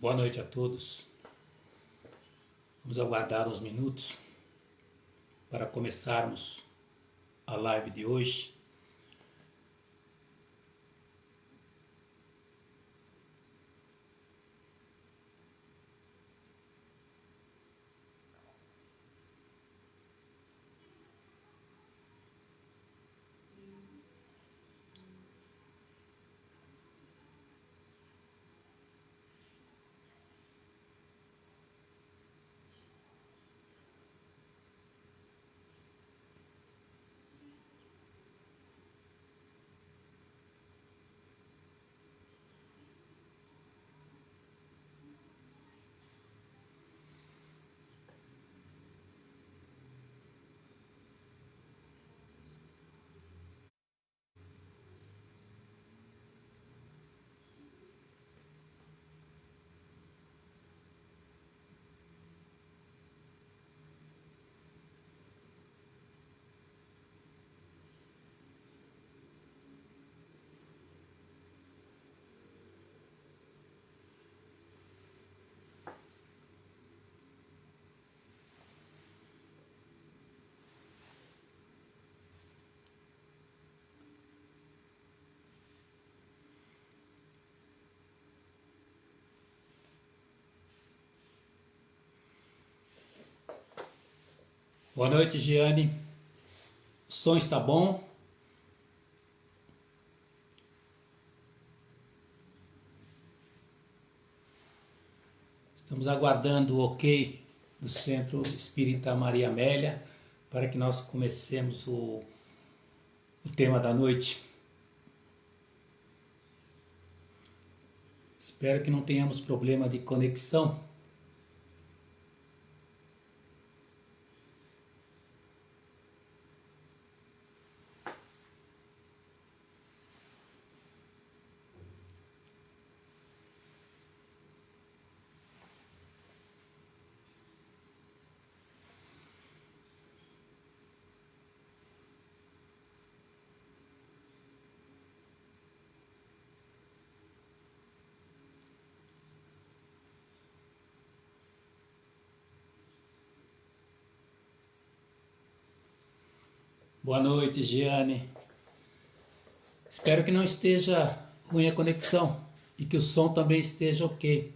Boa noite a todos. Vamos aguardar uns minutos para começarmos a live de hoje. Boa noite, Giane. O som está bom? Estamos aguardando o ok do Centro Espírita Maria Amélia para que nós comecemos o tema da noite. Espero que não tenhamos problema de conexão. Boa noite, Giane. Espero que não esteja ruim a conexão e que o som também esteja ok.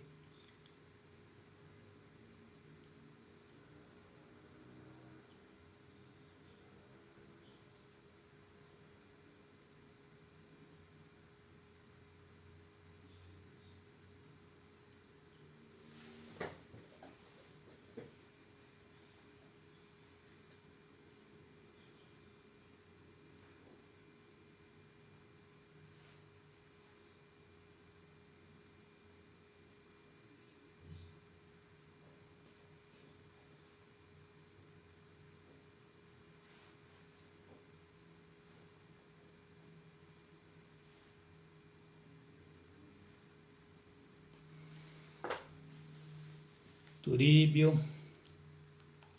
Turíbio.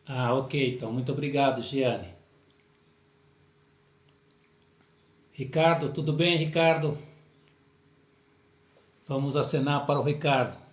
Ok, então. Muito obrigado, Giane. Ricardo, tudo bem, Ricardo? Vamos acenar para o Ricardo.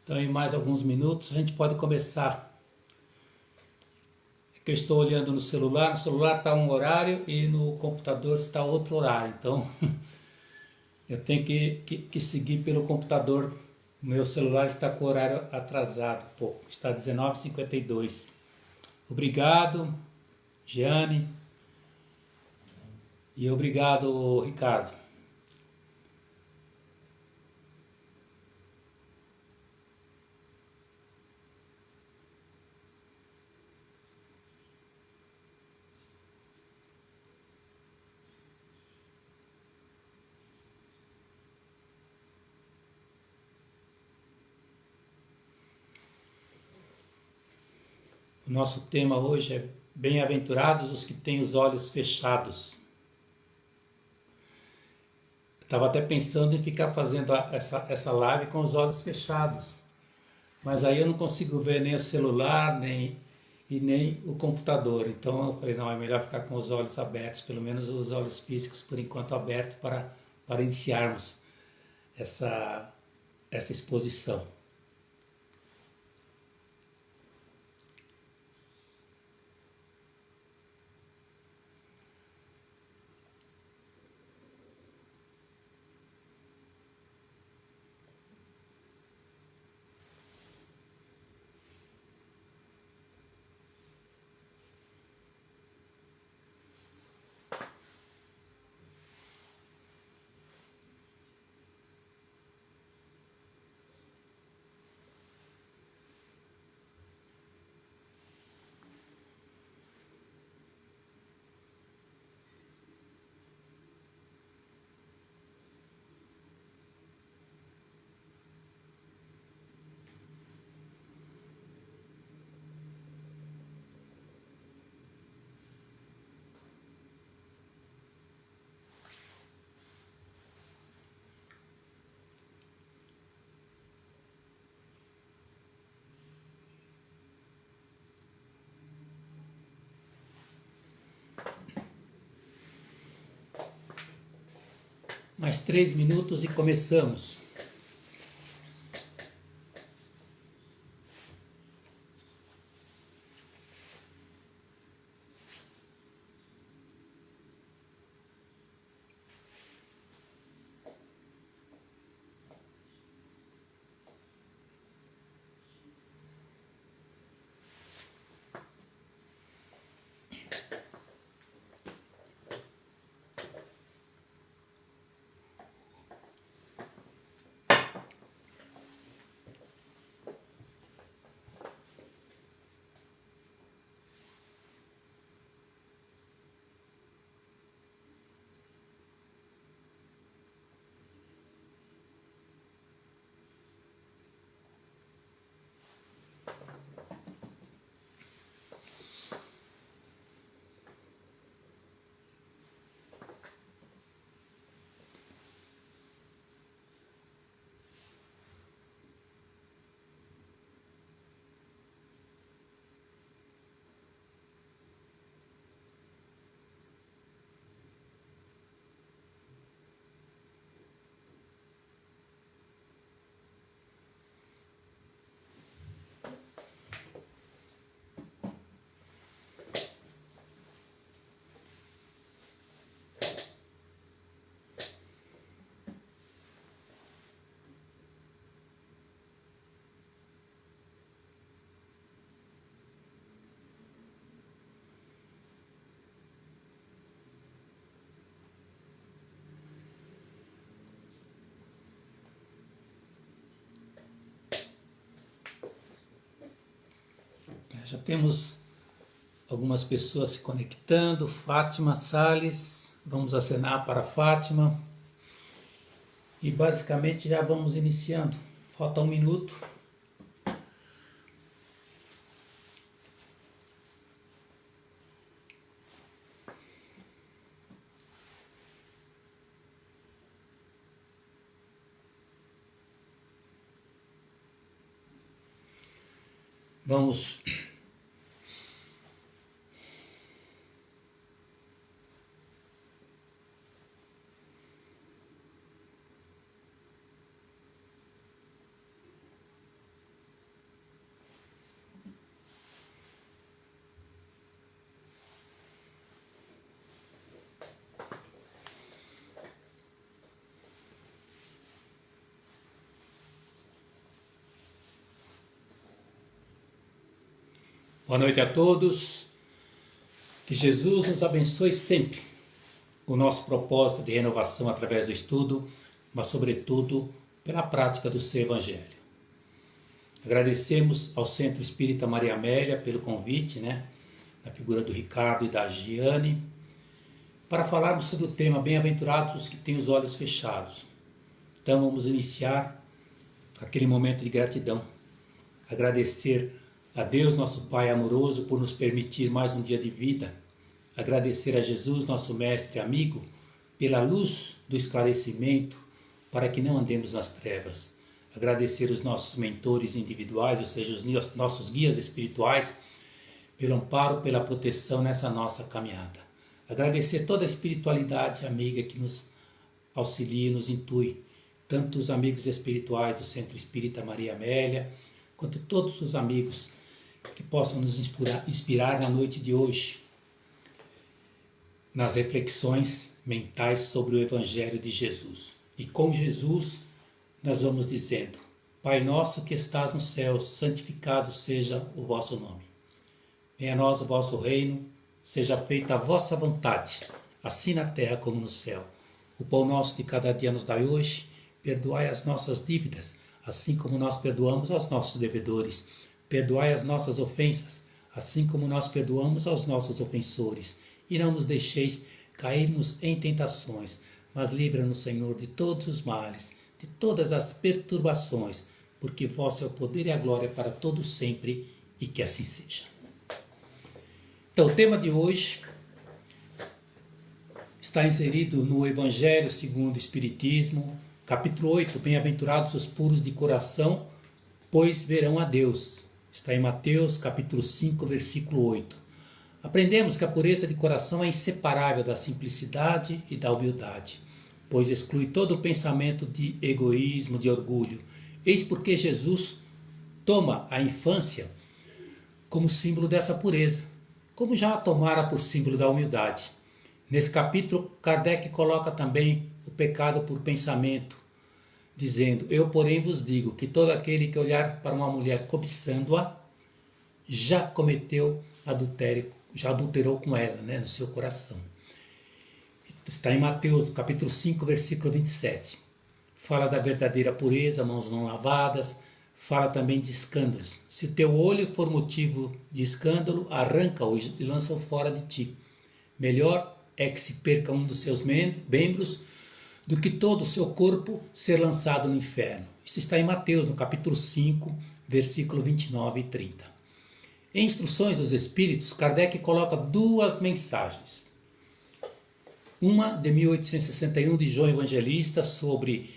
Então, em mais alguns minutos, a gente pode começar. É que eu estou olhando no celular está um horário e no computador está outro horário. Então, eu tenho que seguir pelo computador. O meu celular está com o horário atrasado, está 19h52. Obrigado, Giane. E obrigado, Ricardo. O nosso tema hoje é Bem-aventurados os que têm os olhos fechados. Estava até pensando em ficar fazendo essa live com os olhos fechados, mas aí eu não consigo ver nem o celular, nem o computador. Então eu falei, não, é melhor ficar com os olhos abertos, pelo menos os olhos físicos por enquanto abertos para iniciarmos essa exposição. Mais 3 minutos e começamos. Já temos algumas pessoas se conectando. Fátima Salles, vamos acenar para Fátima. E basicamente já vamos iniciando. Falta 1 minuto. Vamos. Boa noite a todos. Que Jesus nos abençoe sempre. O nosso propósito de renovação através do estudo, mas sobretudo pela prática do seu Evangelho. Agradecemos ao Centro Espírita Maria Amélia pelo convite, na figura do Ricardo e da Giane, para falarmos sobre o tema Bem-aventurados os que têm os olhos fechados. Então vamos iniciar aquele momento de gratidão, agradecer A Deus, nosso Pai amoroso, por nos permitir mais um dia de vida. Agradecer a Jesus, nosso mestre e amigo, pela luz do esclarecimento, para que não andemos nas trevas. Agradecer os nossos mentores individuais, ou seja, os nossos guias espirituais, pelo amparo, pela proteção nessa nossa caminhada. Agradecer toda a espiritualidade amiga que nos auxilia e nos intui, tanto os amigos espirituais do Centro Espírita Maria Amélia, quanto todos os amigos que possam nos inspirar na noite de hoje, nas reflexões mentais sobre o Evangelho de Jesus. E com Jesus nós vamos dizendo: Pai nosso que estás nos céus, santificado seja o vosso nome. Venha a nós o vosso reino, seja feita a vossa vontade, assim na terra como no céu. O pão nosso de cada dia nos dai hoje, perdoai as nossas dívidas, assim como nós perdoamos aos nossos devedores. Perdoai as nossas ofensas, assim como nós perdoamos aos nossos ofensores. E não nos deixeis cairmos em tentações, mas livra-nos, Senhor, de todos os males, de todas as perturbações, porque vosso é o poder e a glória para todos sempre, e que assim seja. Então, o tema de hoje está inserido no Evangelho segundo o Espiritismo, capítulo 8, Bem-aventurados os puros de coração, pois verão a Deus. Está em Mateus, capítulo 5, versículo 8. Aprendemos que a pureza de coração é inseparável da simplicidade e da humildade, pois exclui todo o pensamento de egoísmo, de orgulho. Eis porque Jesus toma a infância como símbolo dessa pureza, como já a tomara por símbolo da humildade. Nesse capítulo, Kardec coloca também o pecado por pensamento, dizendo: eu, porém, vos digo que todo aquele que olhar para uma mulher cobiçando-a, já cometeu adultério, já adulterou com ela, no seu coração. Está em Mateus, capítulo 5, versículo 27. Fala da verdadeira pureza, mãos não lavadas, fala também de escândalos. Se o teu olho for motivo de escândalo, arranca-o e lança-o fora de ti. Melhor é que se perca um dos seus membros do que todo o seu corpo ser lançado no inferno. Isso está em Mateus, no capítulo 5, versículo 29 e 30. Em Instruções dos Espíritos, Kardec coloca duas mensagens. Uma de 1861, de João Evangelista, sobre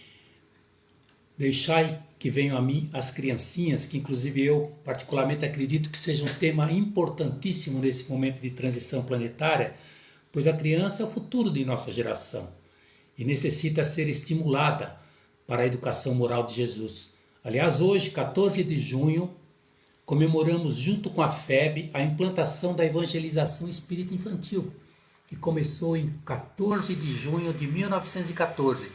deixai que venham a mim as criancinhas, que inclusive eu particularmente acredito que seja um tema importantíssimo nesse momento de transição planetária, pois a criança é o futuro de nossa geração e necessita ser estimulada para a educação moral de Jesus. Aliás, hoje, 14 de junho, comemoramos junto com a FEB a implantação da evangelização espírita infantil, que começou em 14 de junho de 1914.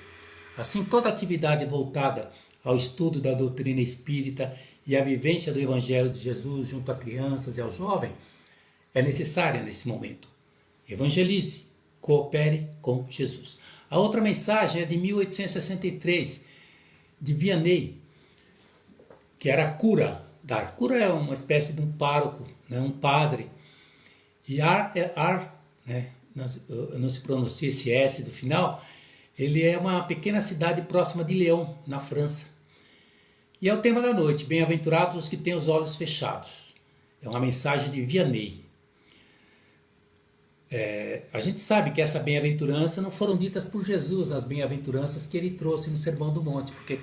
Assim, toda atividade voltada ao estudo da doutrina espírita e à vivência do Evangelho de Jesus junto a crianças e aos jovens é necessária nesse momento. Evangelize, coopere com Jesus. A outra mensagem é de 1863, de Vianney, que era a cura. A cura é uma espécie de um pároco, um padre. E não se pronuncia esse S do final. Ele é uma pequena cidade próxima de Lyon, na França. E é o tema da noite: bem-aventurados os que têm os olhos fechados. É uma mensagem de Vianney. A gente sabe que essa bem-aventurança não foram ditas por Jesus nas bem-aventuranças que ele trouxe no Sermão do Monte, porque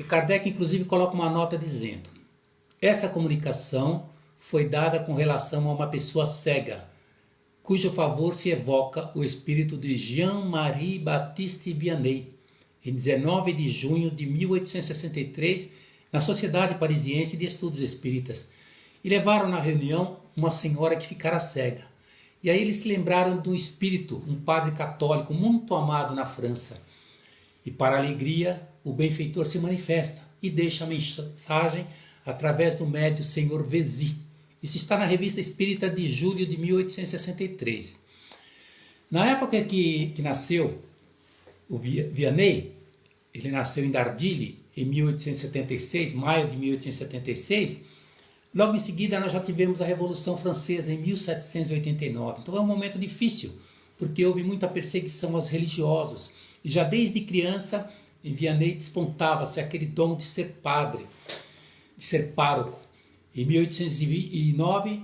Kardec inclusive coloca uma nota dizendo: essa comunicação foi dada com relação a uma pessoa cega, cujo favor se evoca o espírito de Jean-Marie Baptiste Vianney, em 19 de junho de 1863, na Sociedade Parisiense de Estudos Espíritas, e levaram na reunião uma senhora que ficara cega. E aí eles se lembraram do espírito, um padre católico muito amado na França. E para alegria, o benfeitor se manifesta e deixa a mensagem através do médium Senhor Vézy. Isso está na Revista Espírita de julho de 1863. Na época que nasceu o Vianney, ele nasceu em Dardilly em 1876, maio de 1876, logo em seguida nós já tivemos a Revolução Francesa em 1789. Então é um momento difícil, porque houve muita perseguição aos religiosos. E já desde criança, em Vianney despontava-se aquele dom de ser padre, de ser pároco. Em 1809,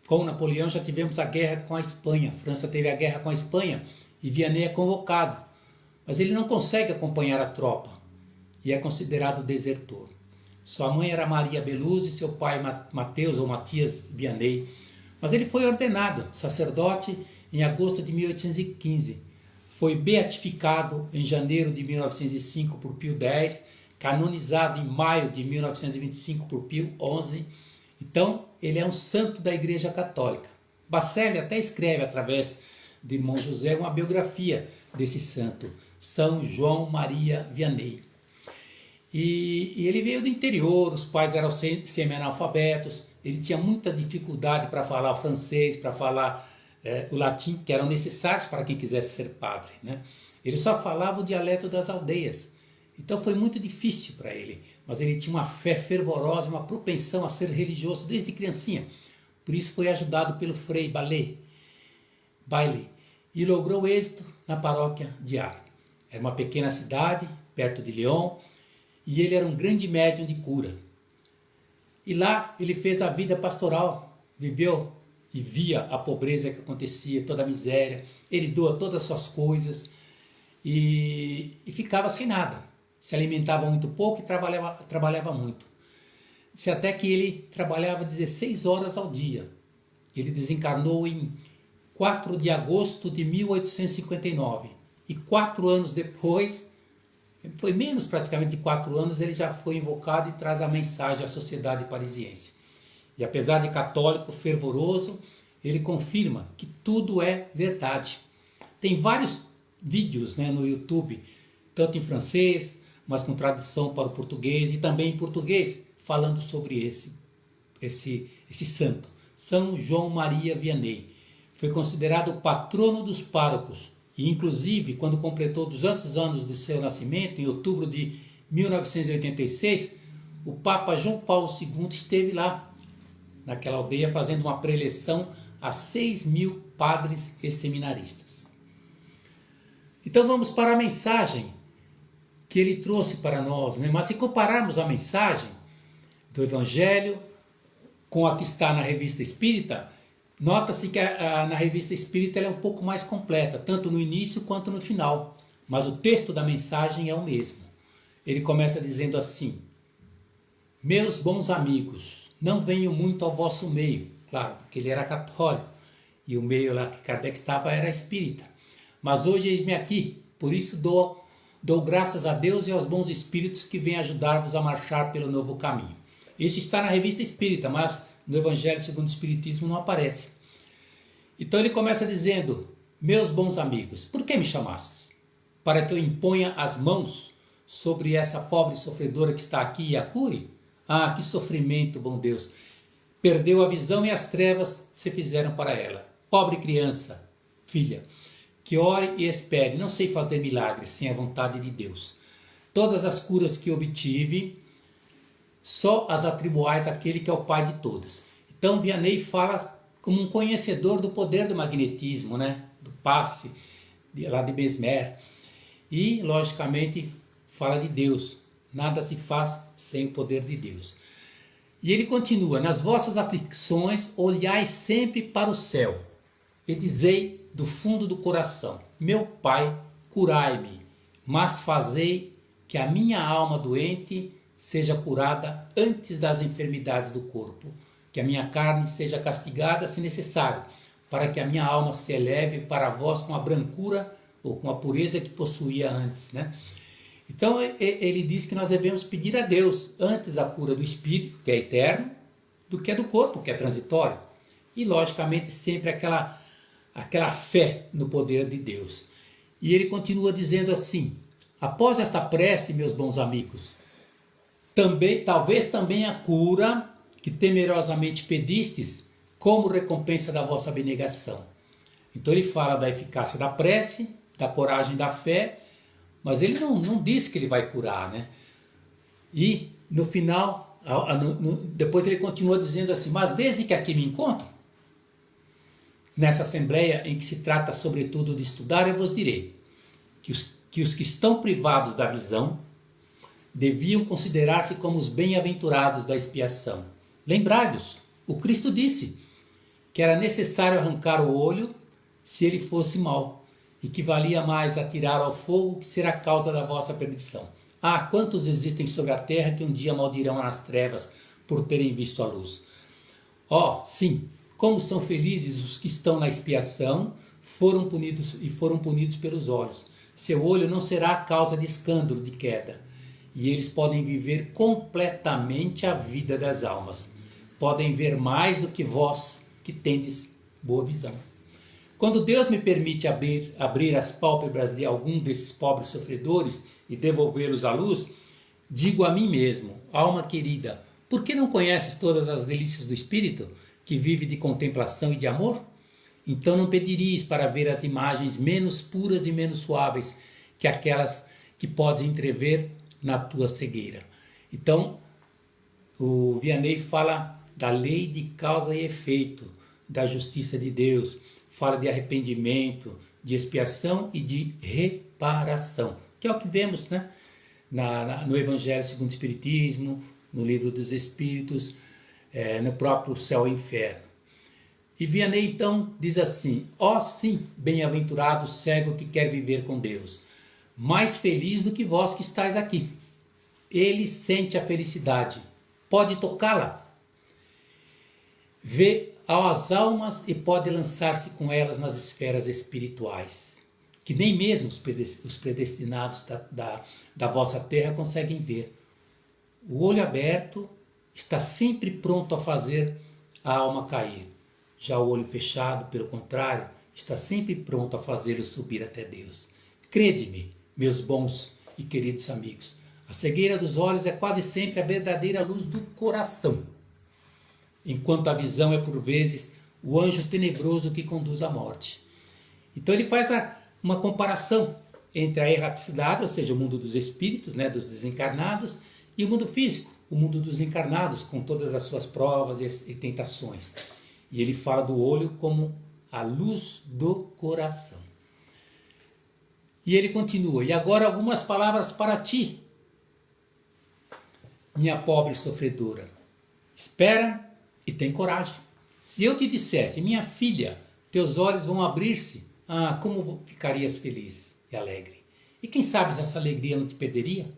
com Napoleão já tivemos a guerra com a Espanha. A França teve a guerra com a Espanha e Vianney é convocado. Mas ele não consegue acompanhar a tropa e é considerado desertor. Sua mãe era Maria Beluzzi e seu pai Mateus ou Matias Vianney. Mas ele foi ordenado sacerdote em agosto de 1815. Foi beatificado em janeiro de 1905 por Pio X, canonizado em maio de 1925 por Pio XI. Então, ele é um santo da Igreja Católica. Bacelli até escreve, através de irmão José, uma biografia desse santo, São João Maria Vianney. E ele veio do interior, os pais eram semi-analfabetos, ele tinha muita dificuldade para falar o francês, para falar o latim, que eram necessários para quem quisesse ser padre, né? Ele só falava o dialeto das aldeias. Então foi muito difícil para ele, mas ele tinha uma fé fervorosa, uma propensão a ser religioso desde criancinha. Por isso foi ajudado pelo Frei Bailey e logrou êxito na paróquia de Arles. Era uma pequena cidade, perto de Lyon, e ele era um grande médium de cura. E lá ele fez a vida pastoral, viveu e via a pobreza que acontecia, toda a miséria. Ele doa todas as suas coisas e ficava sem nada. Se alimentava muito pouco e trabalhava muito. Disse até que ele trabalhava 16 horas ao dia. Ele desencarnou em 4 de agosto de 1859. E 4 anos depois, foi menos praticamente de 4 anos, ele já foi invocado e traz a mensagem à sociedade parisiense. E apesar de católico fervoroso, ele confirma que tudo é verdade. Tem vários vídeos, né, no YouTube, tanto em francês, mas com tradução para o português e também em português, falando sobre esse santo, São João Maria Vianney. Foi considerado o patrono dos párocos e, inclusive, quando completou 200 anos de seu nascimento, em outubro de 1986, o Papa João Paulo II esteve lá, naquela aldeia, fazendo uma preleção a 6.000 padres e seminaristas. Então vamos para a mensagem que ele trouxe para nós, né? Mas se compararmos a mensagem do Evangelho com a que está na Revista Espírita, nota-se que na Revista Espírita ela é um pouco mais completa, tanto no início quanto no final, mas o texto da mensagem é o mesmo. Ele começa dizendo assim: meus bons amigos, não venho muito ao vosso meio, claro, porque ele era católico, e o meio lá que Kardec estava era espírita, mas hoje eis-me aqui, por isso dou graças a Deus e aos bons espíritos que vêm ajudar-vos a marchar pelo novo caminho. Isso está na Revista Espírita, mas no Evangelho segundo o Espiritismo não aparece. Então ele começa dizendo: meus bons amigos, por que me chamastes? Para que eu imponha as mãos sobre essa pobre sofredora que está aqui e a cure? Ah, que sofrimento, bom Deus! Perdeu a visão e as trevas se fizeram para ela. Pobre criança, filha, que ore e espere, não sei fazer milagres sem a vontade de Deus. Todas as curas que obtive, só as atribuais àquele que é o Pai de todas. Então Vianney fala como um conhecedor do poder do magnetismo, né? Do passe, lá de Mesmer. E, logicamente, fala de Deus. Nada se faz sem o poder de Deus. E ele continua: nas vossas aflições, olhai sempre para o céu e dizei do fundo do coração: meu Pai, curai-me, mas fazei que a minha alma doente seja curada antes das enfermidades do corpo, que a minha carne seja castigada se necessário, para que a minha alma se eleve para vós com a brancura ou com a pureza que possuía antes, né? Então ele diz que nós devemos pedir a Deus antes a cura do espírito, que é eterno, do que a do corpo, que é transitório. E logicamente sempre aquela fé no poder de Deus. E ele continua dizendo assim: após esta prece, meus bons amigos, talvez também a cura que temerosamente pedistes como recompensa da vossa abnegação. Então ele fala da eficácia da prece, da coragem da fé, mas ele não diz que ele vai curar, né? E no final, depois ele continua dizendo assim: mas desde que aqui me encontro, nessa assembleia em que se trata sobretudo de estudar, eu vos direi que os que estão privados da visão deviam considerar-se como os bem-aventurados da expiação. Lembrai-vos, o Cristo disse que era necessário arrancar o olho se ele fosse mau, e que valia mais atirar ao fogo que ser a causa da vossa perdição. Ah, quantos existem sobre a terra que um dia maldirão nas trevas por terem visto a luz. Oh, sim, como são felizes os que estão na expiação, foram punidos pelos olhos. Seu olho não será a causa de escândalo, de queda. E eles podem viver completamente a vida das almas. Podem ver mais do que vós que tendes boa visão. Quando Deus me permite abrir as pálpebras de algum desses pobres sofredores e devolvê-los à luz, digo a mim mesmo, alma querida, por que não conheces todas as delícias do Espírito, que vive de contemplação e de amor? Então não pedirias para ver as imagens menos puras e menos suaves que aquelas que podes entrever na tua cegueira. Então, o Vianney fala da lei de causa e efeito, da justiça de Deus, fala de arrependimento, de expiação e de reparação, que é o que vemos, né? No Evangelho segundo o Espiritismo, no Livro dos Espíritos, no próprio Céu e Inferno. E Vianney então diz assim: ó sim, bem-aventurado o cego que quer viver com Deus, mais feliz do que vós que estáis aqui. Ele sente a felicidade, pode tocá-la, vê as almas e pode lançar-se com elas nas esferas espirituais, que nem mesmo os predestinados da vossa terra conseguem ver. O olho aberto está sempre pronto a fazer a alma cair. Já o olho fechado, pelo contrário, está sempre pronto a fazê-lo subir até Deus. Crede-me, meus bons e queridos amigos, a cegueira dos olhos é quase sempre a verdadeira luz do coração, enquanto a visão é por vezes o anjo tenebroso que conduz à morte. Então ele faz uma comparação entre a erraticidade, ou seja, o mundo dos espíritos, né, dos desencarnados, e o mundo físico, o mundo dos encarnados, com todas as suas provas e tentações. E ele fala do olho como a luz do coração. E ele continua: e agora algumas palavras para ti, minha pobre sofredora. Espera e tem coragem. Se eu te dissesse: minha filha, teus olhos vão abrir-se, como ficarias feliz e alegre? E quem sabe essa alegria não te perderia?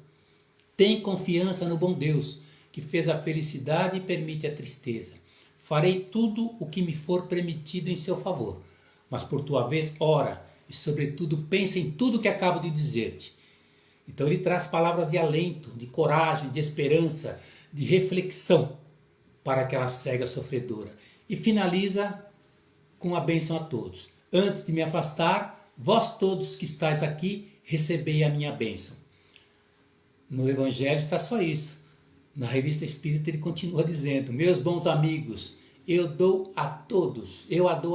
Tem confiança no bom Deus, que fez a felicidade e permite a tristeza. Farei tudo o que me for permitido em seu favor, mas por tua vez ora e sobretudo pensa em tudo que acabo de dizer-te. Então ele traz palavras de alento, de coragem, de esperança, de reflexão para aquela cega sofredora. E finaliza com a bênção a todos. Antes de me afastar, vós todos que estáis aqui, recebei a minha bênção. No Evangelho está só isso. Na Revista Espírita ele continua dizendo: meus bons amigos, eu a dou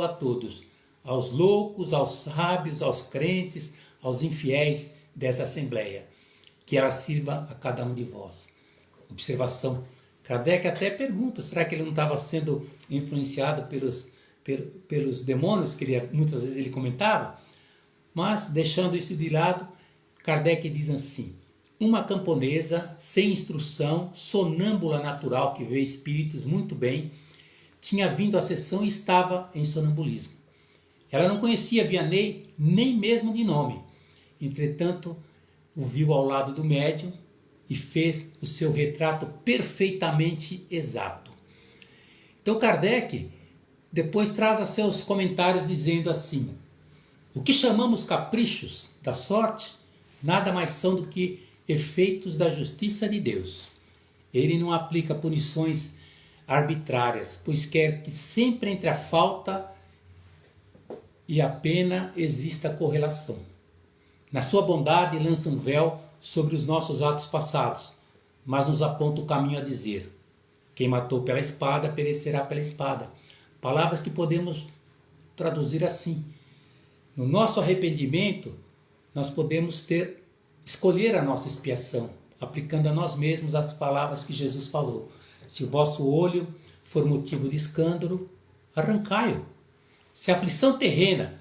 a todos, aos loucos, aos sábios, aos crentes, aos infiéis dessa Assembleia, que ela sirva a cada um de vós. Observação: Kardec até pergunta, será que ele não estava sendo influenciado pelos demônios, que muitas vezes ele comentava? Mas, deixando isso de lado, Kardec diz assim: uma camponesa, sem instrução, sonâmbula natural, que vê espíritos muito bem, tinha vindo à sessão e estava em sonambulismo. Ela não conhecia Vianney, nem mesmo de nome. Entretanto, o viu ao lado do médium e fez o seu retrato perfeitamente exato. Então Kardec depois traz a seus comentários dizendo assim: o que chamamos caprichos da sorte nada mais são do que efeitos da justiça de Deus. Ele não aplica punições arbitrárias, pois quer que sempre entre a falta e a pena exista correlação. Na sua bondade lança um véu sobre os nossos atos passados, mas nos aponta o caminho a dizer: quem matou pela espada, perecerá pela espada. Palavras que podemos traduzir assim: no nosso arrependimento, nós podemos escolher a nossa expiação, aplicando a nós mesmos as palavras que Jesus falou: se o vosso olho for motivo de escândalo, arrancai-o. Se a aflição terrena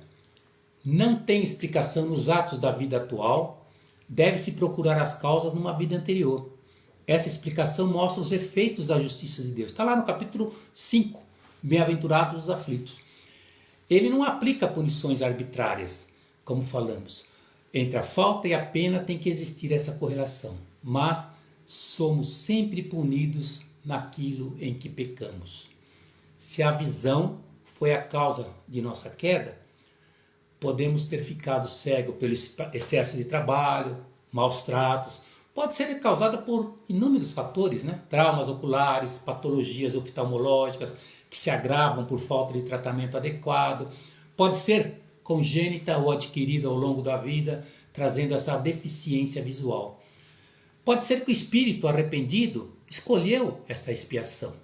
não tem explicação nos atos da vida atual, deve-se procurar as causas numa vida anterior. Essa explicação mostra os efeitos da justiça de Deus. Está lá no capítulo 5, Bem-aventurados os aflitos. Ele não aplica punições arbitrárias, como falamos. Entre a falta e a pena tem que existir essa correlação. Mas somos sempre punidos naquilo em que pecamos. Se a visão foi a causa de nossa queda, podemos ter ficado cego pelo excesso de trabalho, maus tratos. Pode ser causada por inúmeros fatores, né? Traumas oculares, patologias oftalmológicas que se agravam por falta de tratamento adequado. Pode ser congênita ou adquirida ao longo da vida, trazendo essa deficiência visual. Pode ser que o espírito arrependido escolheu esta expiação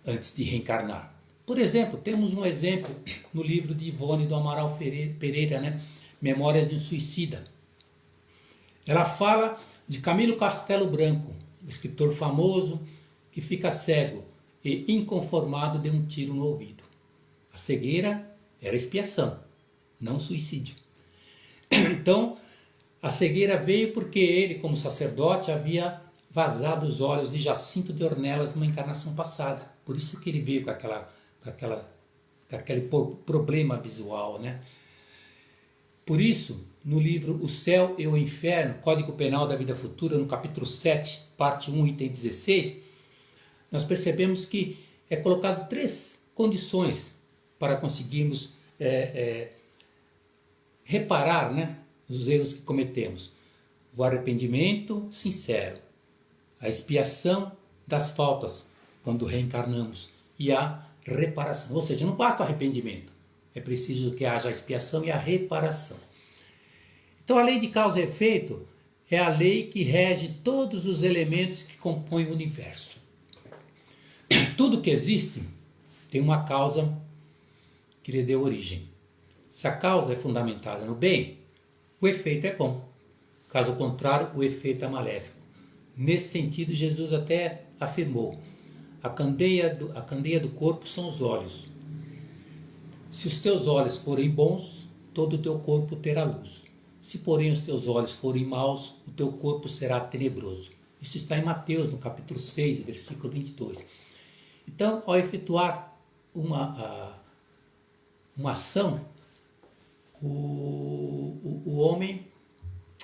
antes de reencarnar. Por exemplo, temos um exemplo no livro de Ivone do Amaral Pereira, né? Memórias de um Suicida. Ela fala de Camilo Castelo Branco, um escritor famoso que fica cego e inconformado de um tiro no ouvido. A cegueira era expiação, não suicídio. Então, a cegueira veio porque ele, como sacerdote, havia vazado os olhos de Jacinto de Ornelas numa encarnação passada. Por isso que ele veio com aquele problema visual, né? Por isso, no livro O Céu e o Inferno, Código Penal da Vida Futura, no capítulo 7, parte 1, item 16, nós percebemos que é colocado 3 condições para conseguirmos reparar, né, os erros que cometemos. O arrependimento sincero, a expiação das faltas, quando reencarnamos, e a reparação. Ou seja, não basta o arrependimento, é preciso que haja a expiação e a reparação. Então a lei de causa e efeito é a lei que rege todos os elementos que compõem o universo. Tudo que existe tem uma causa que lhe deu origem. Se a causa é fundamentada no bem, o efeito é bom. Caso contrário, o efeito é maléfico. Nesse sentido, Jesus até afirmou: a candeia do corpo são os olhos. Se os teus olhos forem bons, todo o teu corpo terá luz. Se, porém, os teus olhos forem maus, o teu corpo será tenebroso. Isso está em Mateus, no capítulo 6, versículo 22. Então, ao efetuar uma ação, o homem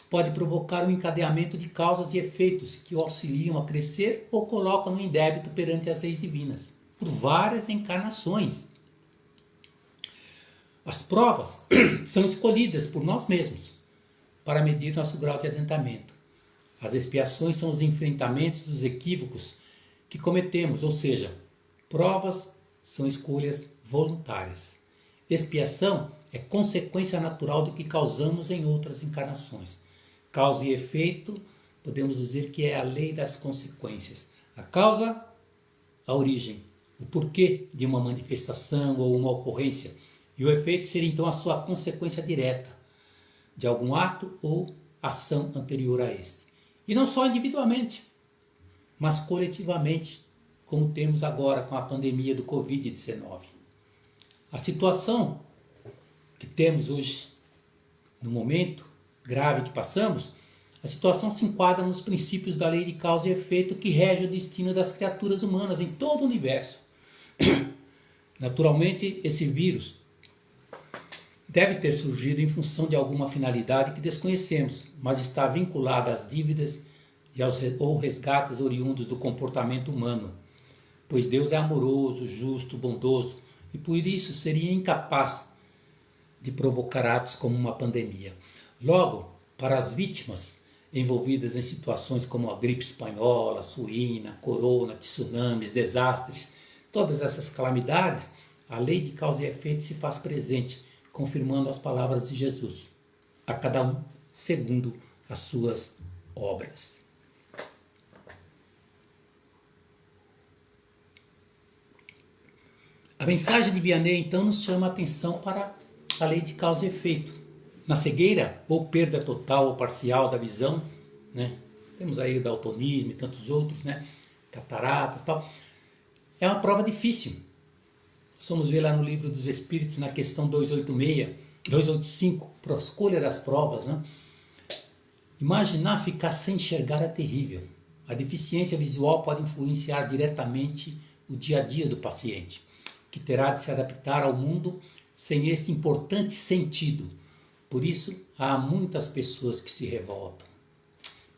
pode provocar um encadeamento de causas e efeitos que o auxiliam a crescer ou colocam no indébito perante as leis divinas, por várias encarnações. As provas são escolhidas por nós mesmos para medir nosso grau de adiantamento. As expiações são os enfrentamentos dos equívocos que cometemos, ou seja, provas são escolhas voluntárias. Expiação é consequência natural do que causamos em outras encarnações. Causa e efeito, podemos dizer que é a lei das consequências. A causa, a origem, o porquê de uma manifestação ou uma ocorrência. E o efeito seria então a sua consequência direta de algum ato ou ação anterior a este. E não só individualmente, mas coletivamente, como temos agora com a pandemia do Covid-19. A situação que temos hoje, no momento grave que passamos, a situação se enquadra nos princípios da lei de causa e efeito que rege o destino das criaturas humanas em todo o universo. Naturalmente, esse vírus deve ter surgido em função de alguma finalidade que desconhecemos, mas está vinculado às dívidas ou resgates oriundos do comportamento humano, pois Deus é amoroso, justo, bondoso, e por isso seria incapaz de provocar atos como uma pandemia. Logo, para as vítimas envolvidas em situações como a gripe espanhola, suína, corona, tsunamis, desastres, todas essas calamidades, a lei de causa e efeito se faz presente, confirmando as palavras de Jesus, a cada um segundo as suas obras. A mensagem de Vianney, então, nos chama a atenção para a lei de causa e efeito. Na cegueira, ou perda total ou parcial da visão, né? Temos aí o daltonismo e tantos outros, né? Cataratas e tal. É uma prova difícil. Vamos ver lá no Livro dos Espíritos, na questão 285, para a escolha das provas, né? Imaginar ficar sem enxergar é terrível. A deficiência visual pode influenciar diretamente o dia a dia do paciente, que terá de se adaptar ao mundo sem este importante sentido. Por isso, há muitas pessoas que se revoltam.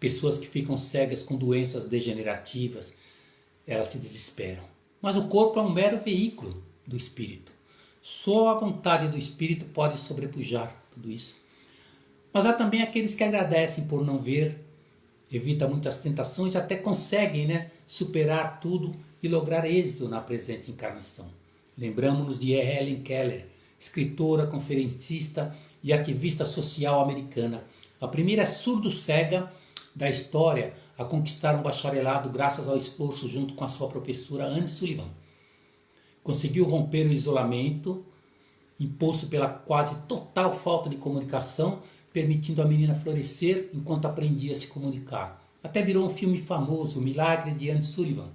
Pessoas que ficam cegas com doenças degenerativas, elas se desesperam. Mas o corpo é um mero veículo do espírito. Só a vontade do espírito pode sobrepujar tudo isso. Mas há também aqueles que agradecem por não ver, evita muitas tentações e até conseguem, superar tudo e lograr êxito na presente encarnação. Lembramos-nos de Helen Keller, escritora, conferencista e ativista social americana, a primeira surdo-cega da história a conquistar um bacharelado graças ao esforço junto com a sua professora Anne Sullivan. Conseguiu romper o isolamento imposto pela quase total falta de comunicação, permitindo a menina florescer enquanto aprendia a se comunicar. Até virou um filme famoso, O Milagre de Anne Sullivan.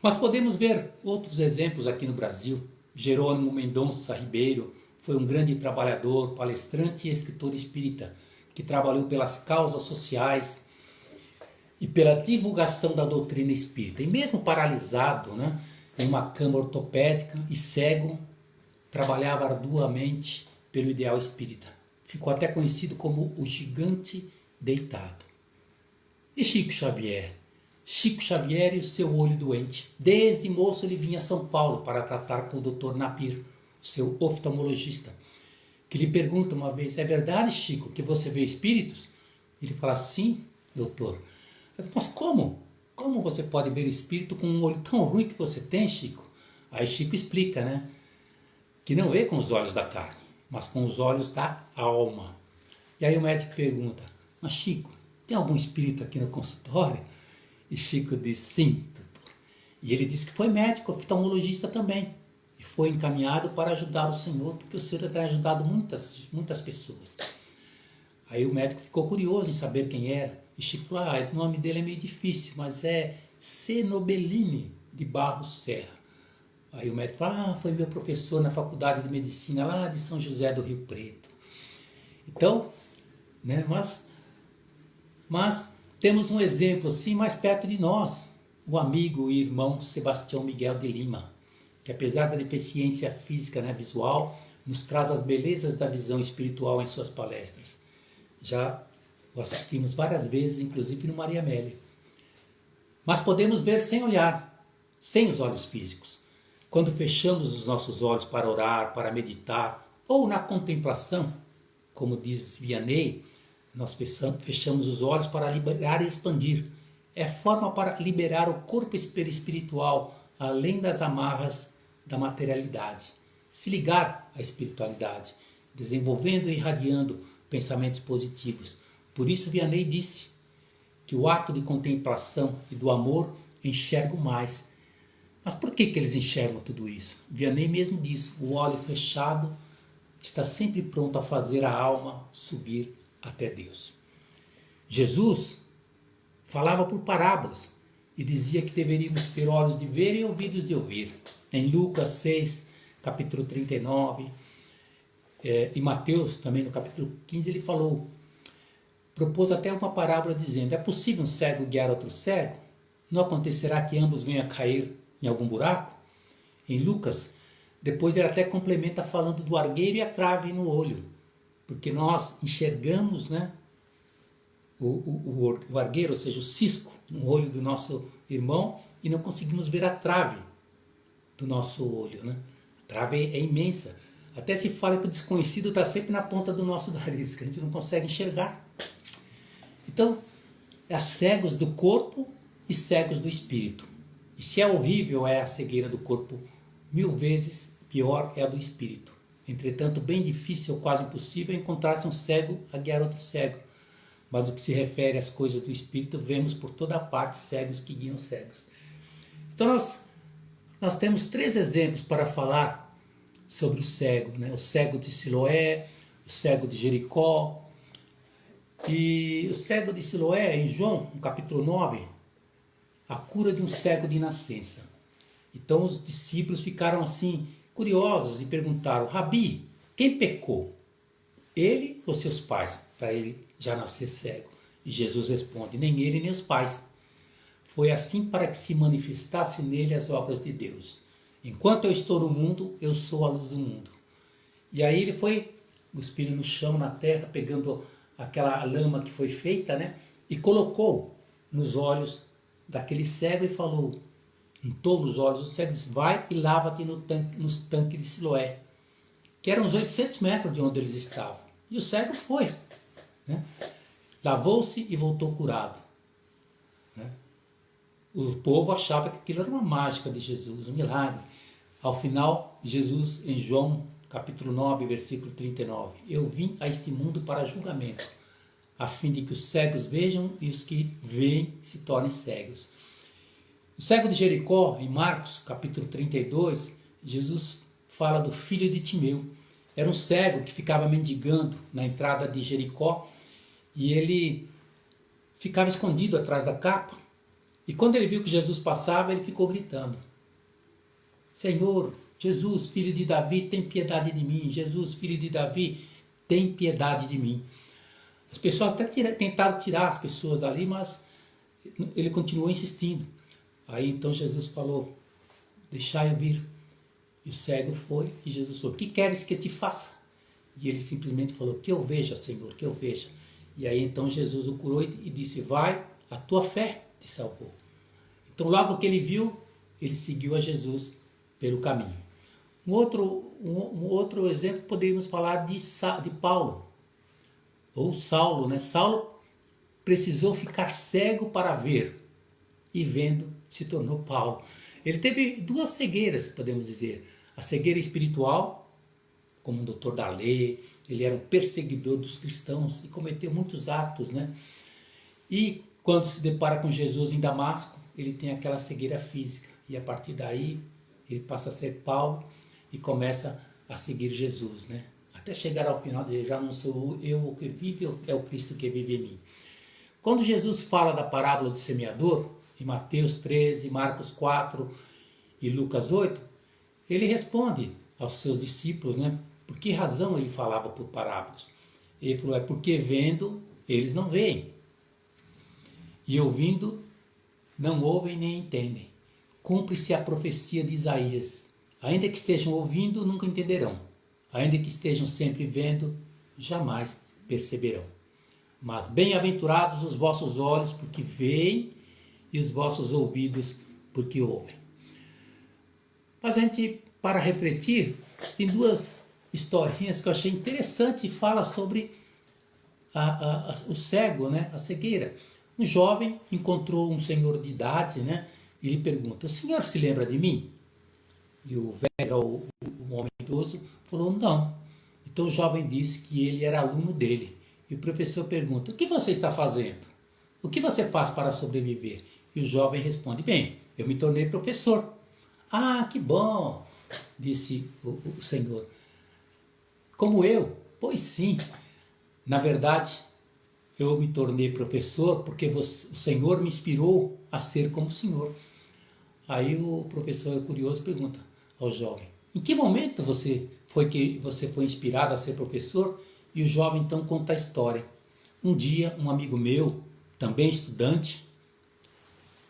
Mas podemos ver outros exemplos aqui no Brasil. Jerônimo Mendonça Ribeiro foi um grande trabalhador, palestrante e escritor espírita, que trabalhou pelas causas sociais e pela divulgação da doutrina espírita. E mesmo paralisado, em uma cama ortopédica e cego, trabalhava arduamente pelo ideal espírita. Ficou até conhecido como o gigante deitado. E Chico Xavier? Chico Xavier e o seu olho doente. Desde moço ele vinha a São Paulo para tratar com o Dr. Napir, seu oftalmologista, que lhe pergunta uma vez: é verdade, Chico, que você vê espíritos? Ele fala: sim, doutor. Mas como? Como você pode ver espírito com um olho tão ruim que você tem, Chico? Aí Chico explica, que não vê com os olhos da carne, mas com os olhos da alma. E aí o médico pergunta: mas Chico, tem algum espírito aqui no consultório? E Chico diz: sim, doutor. E ele disse que foi médico, oftalmologista também. E foi encaminhado para ajudar o senhor, porque o senhor tem ajudado muitas pessoas. Aí o médico ficou curioso em saber quem era. E Chico falou: o nome dele é meio difícil, mas é Cenobellini de Barros Serra. Aí o médico falou: foi meu professor na faculdade de medicina lá de São José do Rio Preto. Então, mas temos um exemplo assim mais perto de nós, o amigo e irmão Sebastião Miguel de Lima, que apesar da deficiência física, visual, nos traz as belezas da visão espiritual em suas palestras. Já o assistimos várias vezes, inclusive no Maria Amélia. Mas podemos ver sem olhar, sem os olhos físicos. Quando fechamos os nossos olhos para orar, para meditar, ou na contemplação, como diz Vianney, nós fechamos os olhos para liberar e expandir. É forma para liberar o corpo espiritual, além das amarras da materialidade. Se ligar à espiritualidade, desenvolvendo e irradiando pensamentos positivos. Por isso Vianney disse que o ato de contemplação e do amor enxergam mais. Mas por que eles enxergam tudo isso? Vianney mesmo diz: o olho fechado está sempre pronto a fazer a alma subir até Deus. Jesus falava por parábolas e dizia que deveríamos ter olhos de ver e ouvidos de ouvir. Em Lucas 6, capítulo 39, e Mateus também no capítulo 15 ele propôs até uma parábola dizendo: é possível um cego guiar outro cego? Não acontecerá que ambos venham a cair em algum buraco? Em Lucas, depois ele até complementa falando do argueiro e a trave no olho, porque nós enxergamos o argueiro, ou seja, o cisco no olho do nosso irmão, e não conseguimos ver a trave do nosso olho. A trave é imensa. Até se fala que o desconhecido está sempre na ponta do nosso nariz, que a gente não consegue enxergar. Então, há cegos do corpo e cegos do espírito. E se é horrível é a cegueira do corpo, 1000 vezes pior é a do espírito. Entretanto, bem difícil ou quase impossível é encontrar-se um cego a guiar outro cego. Mas no que se refere às coisas do espírito, vemos por toda parte cegos que guiam cegos. Então nós temos 3 exemplos para falar sobre o cego. O cego de Siloé, o cego de Jericó. E o cego de Siloé, em João, no capítulo 9, a cura de um cego de nascença. Então os discípulos ficaram assim curiosos e perguntaram: Rabi, quem pecou? Ele ou seus pais? Para ele já nascer cego? E Jesus responde: nem ele nem os pais. Foi assim para que se manifestasse nele as obras de Deus. Enquanto eu estou no mundo, eu sou a luz do mundo. E aí ele foi cuspindo no chão, na terra, pegando aquela lama que foi feita, né? E colocou nos olhos daquele cego e falou, untou nos olhos do cego, disse: vai e lava-te nos tanques de Siloé, que eram uns 800 metros de onde eles estavam. E o cego foi, né? Lavou-se e voltou curado, né? O povo achava que aquilo era uma mágica de Jesus, um milagre. Ao final, Jesus, em João capítulo 9, versículo 39, eu vim a este mundo para julgamento, a fim de que os cegos vejam e os que veem se tornem cegos. O cego de Jericó, em Marcos capítulo 32, Jesus fala do filho de Timeu. Era um cego que ficava mendigando na entrada de Jericó e ele ficava escondido atrás da capa. E quando ele viu que Jesus passava, ele ficou gritando: Senhor, Jesus, filho de Davi, tem piedade de mim. Jesus, filho de Davi, tem piedade de mim. As pessoas até tentaram tirar as pessoas dali, mas ele continuou insistindo. Aí então Jesus falou: deixai eu vir. E o cego foi, e Jesus falou: que queres que eu te faça? E ele simplesmente falou: que eu veja, Senhor, que eu veja. E aí então Jesus o curou e disse: vai, a tua fé te salvou. Então logo que ele viu, ele seguiu a Jesus pelo caminho. Um outro exemplo poderíamos falar de Paulo, ou Saulo, né? Saulo precisou ficar cego para ver, e vendo se tornou Paulo. Ele teve duas cegueiras, podemos dizer. A cegueira espiritual, como um doutor da lei, ele era um perseguidor dos cristãos e cometeu muitos atos, né? E quando se depara com Jesus em Damasco, ele tem aquela cegueira física. E a partir daí, ele passa a ser Paulo e começa a seguir Jesus, né? Até chegar ao final, de já não sou eu o que vive, é o Cristo que vive em mim. Quando Jesus fala da parábola do semeador, em Mateus 13, Marcos 4 e Lucas 8, ele responde aos seus discípulos, né? Por que razão ele falava por parábolas? Ele falou: é porque vendo, eles não veem, e ouvindo, não ouvem nem entendem. Cumpre-se a profecia de Isaías: ainda que estejam ouvindo, nunca entenderão. Ainda que estejam sempre vendo, jamais perceberão. Mas bem-aventurados os vossos olhos, porque veem, e os vossos ouvidos, porque ouvem. Mas a gente, para refletir, tem duas historinhas que eu achei interessante e fala sobre o cego, né? A cegueira. Um jovem encontrou um senhor de idade, né? E lhe pergunta: o senhor se lembra de mim? E o velho, o homem idoso, falou: não. Então o jovem disse que ele era aluno dele. E o professor pergunta: o que você está fazendo? O que você faz para sobreviver? E o jovem responde: bem, eu me tornei professor. Ah, que bom, disse o senhor. Como eu? Pois sim. Na verdade, eu me tornei professor porque o Senhor me inspirou a ser como o Senhor. Aí o professor curioso pergunta ao jovem: em que momento você foi inspirado a ser professor? E o jovem então conta a história. Um dia, um amigo meu, também estudante,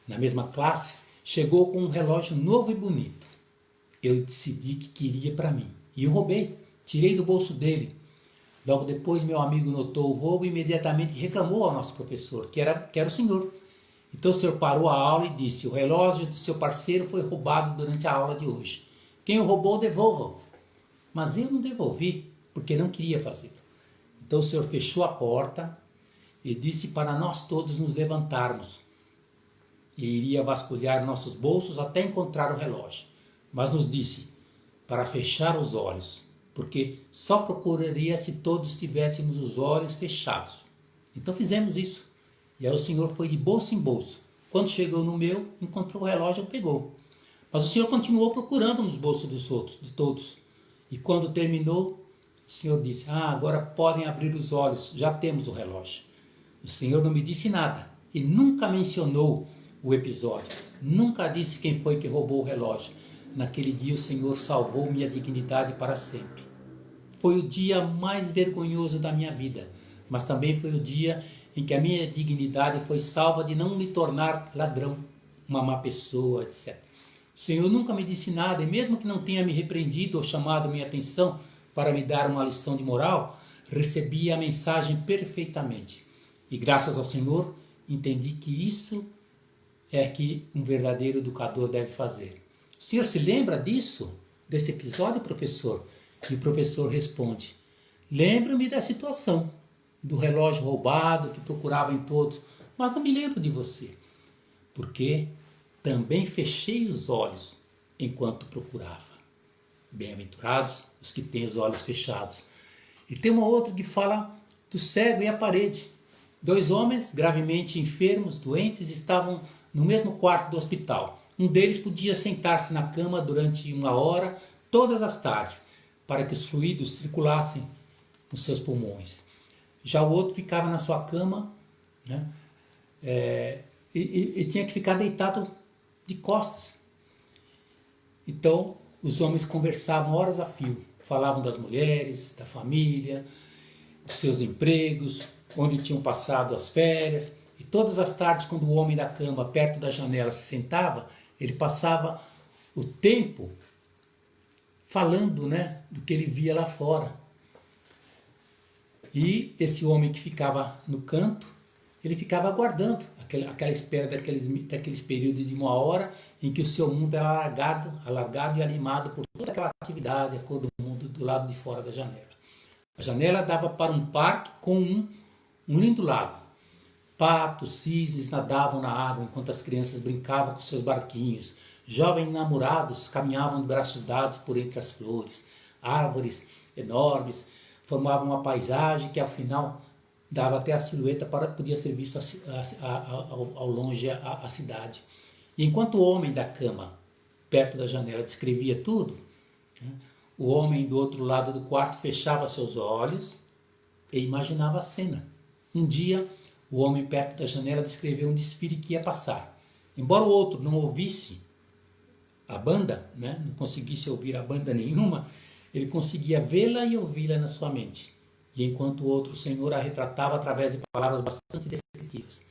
na mesma classe, chegou com um relógio novo e bonito. Eu decidi que queria para mim. E eu roubei, tirei do bolso dele. Logo depois, meu amigo notou o roubo e imediatamente reclamou ao nosso professor, que era o senhor. Então o senhor parou a aula e disse: o relógio do seu parceiro foi roubado durante a aula de hoje. Quem o roubou, devolva-o. Mas eu não devolvi, porque não queria fazer. Então o senhor fechou a porta e disse para nós todos nos levantarmos. E iria vasculhar nossos bolsos até encontrar o relógio. Mas nos disse para fechar os olhos, porque só procuraria se todos tivéssemos os olhos fechados. Então fizemos isso. E aí o senhor foi de bolso em bolso. Quando chegou no meu, encontrou o relógio e pegou. Mas o senhor continuou procurando nos bolsos dos outros, de todos. E quando terminou, o senhor disse: agora podem abrir os olhos, já temos o relógio. O senhor não me disse nada e nunca mencionou o episódio. Nunca disse quem foi que roubou o relógio. Naquele dia o Senhor salvou minha dignidade para sempre. Foi o dia mais vergonhoso da minha vida, mas também foi o dia em que a minha dignidade foi salva de não me tornar ladrão, uma má pessoa, etc. O Senhor nunca me disse nada, e mesmo que não tenha me repreendido ou chamado minha atenção para me dar uma lição de moral, recebi a mensagem perfeitamente. E graças ao Senhor, entendi que isso é que um verdadeiro educador deve fazer. O senhor se lembra disso? Desse episódio, professor? E o professor responde: lembro-me da situação, do relógio roubado que procurava em todos, mas não me lembro de você, porque também fechei os olhos enquanto procurava. Bem-aventurados os que têm os olhos fechados. E tem uma outra que fala do cego e a parede. 2 homens gravemente enfermos, doentes, estavam no mesmo quarto do hospital. Um deles podia sentar-se na cama durante 1 hora, todas as tardes, para que os fluidos circulassem nos seus pulmões. Já o outro ficava na sua cama, né, e tinha que ficar deitado de costas. Então, os homens conversavam horas a fio, falavam das mulheres, da família, dos seus empregos, onde tinham passado as férias. E todas as tardes, quando o homem da cama, perto da janela, se sentava, ele passava o tempo falando, né, do que ele via lá fora. E esse homem que ficava no canto, ele ficava aguardando aquela espera daqueles períodos de 1 hora em que o seu mundo era alargado e animado por toda aquela atividade, a cor do mundo do lado de fora da janela. A janela dava para um parque com um lindo lago. Patos, cisnes nadavam na água enquanto as crianças brincavam com seus barquinhos. Jovens namorados caminhavam de braços dados por entre as flores. Árvores enormes formavam uma paisagem que, ao final, dava até a silhueta para podia ser visto ao longe a cidade. E enquanto o homem da cama, perto da janela, descrevia tudo, né, o homem do outro lado do quarto fechava seus olhos e imaginava a cena. Um dia, o homem perto da janela descreveu um desfile que ia passar. Embora o outro não ouvisse a banda, né, não conseguisse ouvir a banda nenhuma, ele conseguia vê-la e ouvi-la na sua mente. E enquanto o outro senhor a retratava através de palavras bastante descritivas.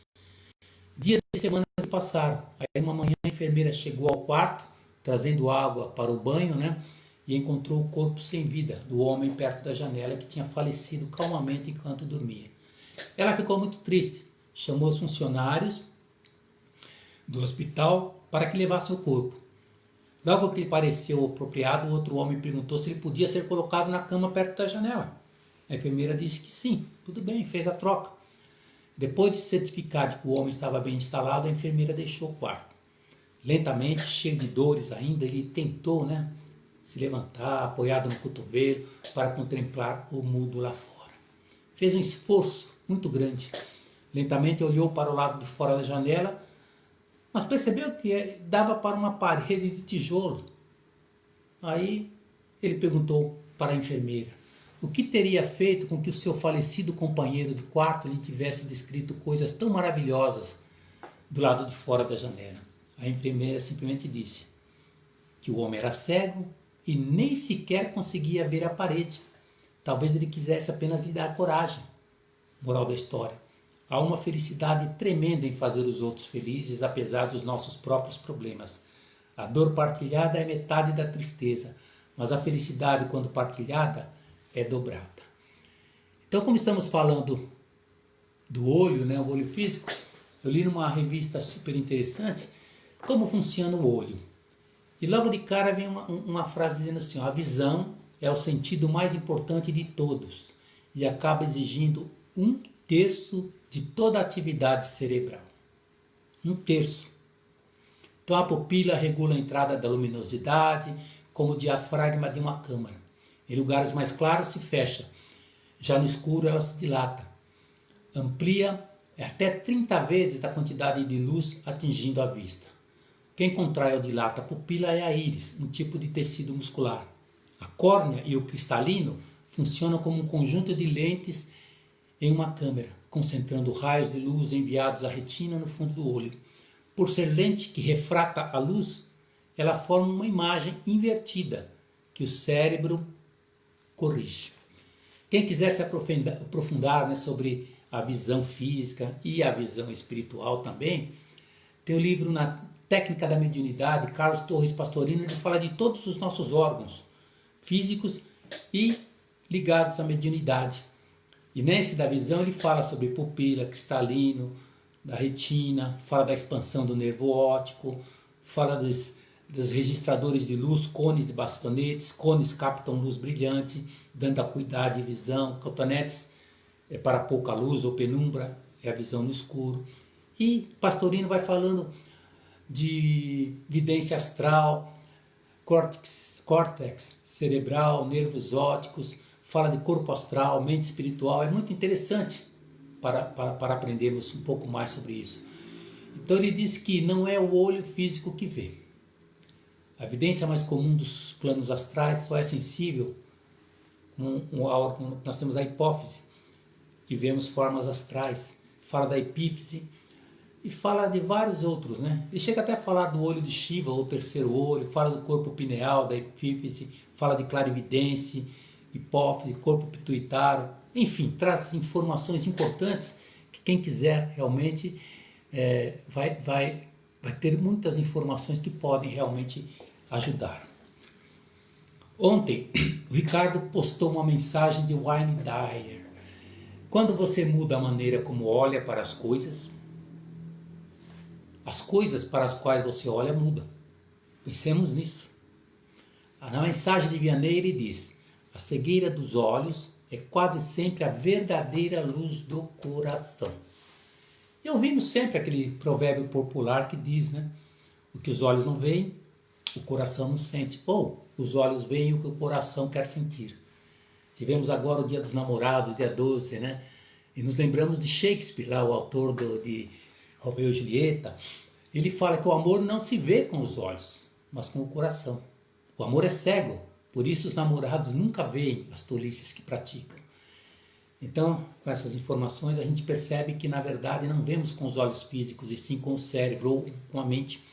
Dias e semanas passaram. Aí uma manhã a enfermeira chegou ao quarto, trazendo água para o banho, né, e encontrou o corpo sem vida do homem perto da janela que tinha falecido calmamente enquanto dormia. Ela ficou muito triste, chamou os funcionários do hospital para que levassem o corpo. Logo que lhe pareceu apropriado, o outro homem perguntou se ele podia ser colocado na cama perto da janela. A enfermeira disse que sim, tudo bem, fez a troca. Depois de certificar de que o homem estava bem instalado, a enfermeira deixou o quarto. Lentamente, cheio de dores ainda, ele tentou, né, se levantar, apoiado no cotovelo, para contemplar o mundo lá fora. Fez um esforço muito grande. Lentamente olhou para o lado de fora da janela, mas percebeu que dava para uma parede de tijolo. Aí ele perguntou para a enfermeira o que teria feito com que o seu falecido companheiro de quarto lhe tivesse descrito coisas tão maravilhosas do lado de fora da janela. A enfermeira simplesmente disse que o homem era cego e nem sequer conseguia ver a parede. Talvez ele quisesse apenas lhe dar coragem. Moral da história: há uma felicidade tremenda em fazer os outros felizes, apesar dos nossos próprios problemas. A dor partilhada é metade da tristeza, mas a felicidade, quando partilhada, é dobrada. Então, como estamos falando do olho, né, o olho físico, eu li numa revista super interessante como funciona o olho. E logo de cara vem uma frase dizendo assim: a visão é o sentido mais importante de todos e acaba exigindo 1/3 de toda a atividade cerebral. 1/3. Então a pupila regula a entrada da luminosidade, como o diafragma de uma câmara. Em lugares mais claros se fecha, já no escuro ela se dilata. Amplia até 30 vezes a quantidade de luz atingindo a vista. Quem contrai ou dilata a pupila é a íris, um tipo de tecido muscular. A córnea e o cristalino funcionam como um conjunto de lentes em uma câmera, concentrando raios de luz enviados à retina no fundo do olho. Por ser lente que refrata a luz, ela forma uma imagem invertida que o cérebro corrige. Quem quiser se aprofundar, né, sobre a visão física e a visão espiritual também, tem o livro Na Técnica da Mediunidade, Carlos Torres Pastorino, ele fala de todos os nossos órgãos físicos e ligados à mediunidade. E nesse da visão ele fala sobre pupila, cristalino, da retina, fala da expansão do nervo óptico, fala dos registradores de luz, cones e bastonetes. Cones captam luz brilhante, dando acuidade e visão. Cotonetes é para pouca luz ou penumbra, é a visão no escuro. E Pastorino vai falando de vidência astral, córtex cerebral, nervos ópticos, fala de corpo astral, mente espiritual. É muito interessante para aprendermos um pouco mais sobre isso. Então ele diz que não é o olho físico que vê. A evidência mais comum dos planos astrais só é sensível nós temos a hipófise e vemos formas astrais. Fala da epífise e fala de vários outros, né? Ele chega até a falar do olho de Shiva, ou terceiro olho, fala do corpo pineal, da epífise, fala de clarividência, hipófise, corpo pituitário, enfim, traz informações importantes que quem quiser realmente vai ter muitas informações que podem realmente ajudar. Ontem, o Ricardo postou uma mensagem de Wayne Dyer. Quando você muda a maneira como olha para as coisas para as quais você olha mudam. Pensemos nisso. Na mensagem de Vianney ele diz: a cegueira dos olhos é quase sempre a verdadeira luz do coração. E ouvimos sempre aquele provérbio popular que diz, né? O que os olhos não veem, o coração não sente. Ou os olhos veem o que o coração quer sentir. Tivemos agora o Dia dos Namorados, dia 12, né? E nos lembramos de Shakespeare, lá, o autor de Romeu e Julieta. Ele fala que o amor não se vê com os olhos, mas com o coração. O amor é cego, por isso os namorados nunca veem as tolices que praticam. Então, com essas informações, a gente percebe que, na verdade, não vemos com os olhos físicos, e sim com o cérebro ou com a mente.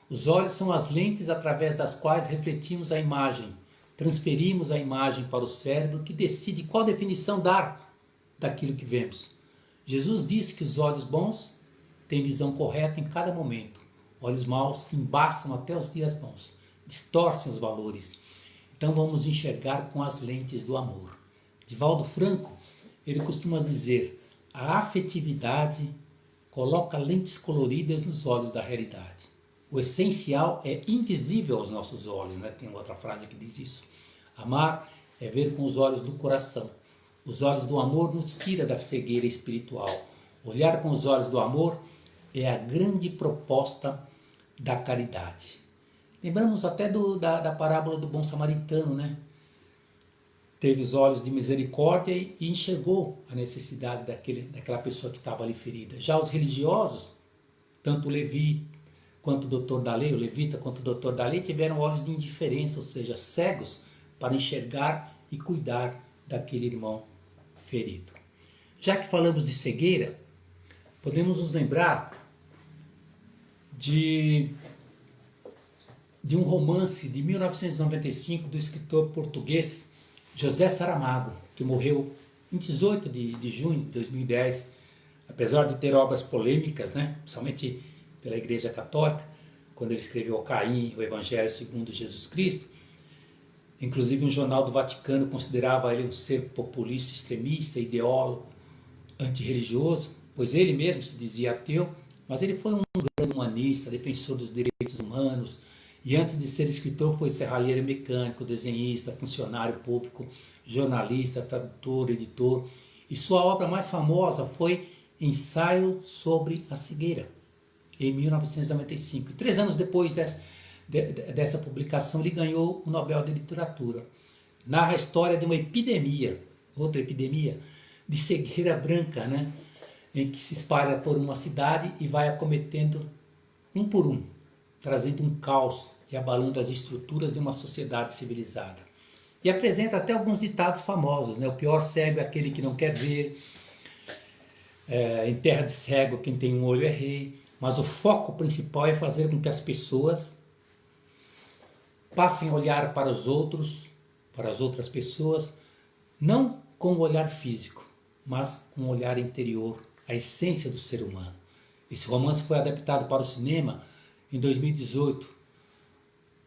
Os olhos são as lentes através das quais refletimos a imagem, transferimos a imagem para o cérebro, que decide qual definição dar daquilo que vemos. Jesus disse que os olhos bons têm visão correta em cada momento. Olhos maus embaçam até os dias bons, distorcem os valores. Então vamos enxergar com as lentes do amor. Divaldo Franco, ele costuma dizer: a afetividade coloca lentes coloridas nos olhos da realidade. O essencial é invisível aos nossos olhos, né? Tem outra frase que diz isso. Amar é ver com os olhos do coração. Os olhos do amor nos tira da cegueira espiritual. Olhar com os olhos do amor é a grande proposta da caridade. Lembramos até da parábola do bom samaritano, né? Teve os olhos de misericórdia e enxergou a necessidade daquela pessoa que estava ali ferida. Já os religiosos, tanto o Levi quanto o doutor da lei, o levita quanto o doutor da lei, tiveram olhos de indiferença, ou seja, cegos para enxergar e cuidar daquele irmão ferido. Já que falamos de cegueira, podemos nos lembrar de um romance de 1995 do escritor português José Saramago, que morreu em 18 de junho de 2010, apesar de ter obras polêmicas, né, principalmente pela Igreja Católica, quando ele escreveu Caim, o Evangelho segundo Jesus Cristo. Inclusive um jornal do Vaticano considerava ele um ser populista, extremista, ideólogo, antirreligioso, pois ele mesmo se dizia ateu, mas ele foi um grande humanista, defensor dos direitos humanos, e antes de ser escritor foi serralheiro mecânico, desenhista, funcionário público, jornalista, tradutor, editor, e sua obra mais famosa foi Ensaio sobre a Cegueira, em 1995. 3 anos depois dessa publicação, ele ganhou o Nobel de Literatura. Narra a história de uma epidemia, outra epidemia, de cegueira branca, né? Em que se espalha por uma cidade e vai acometendo um por um, trazendo um caos e abalando as estruturas de uma sociedade civilizada. E apresenta até alguns ditados famosos, né? O pior cego é aquele que não quer ver, em terra de cego quem tem um olho é rei. Mas o foco principal é fazer com que as pessoas passem a olhar para os outros, para as outras pessoas, não com o olhar físico, mas com o olhar interior, a essência do ser humano. Esse romance foi adaptado para o cinema em 2018,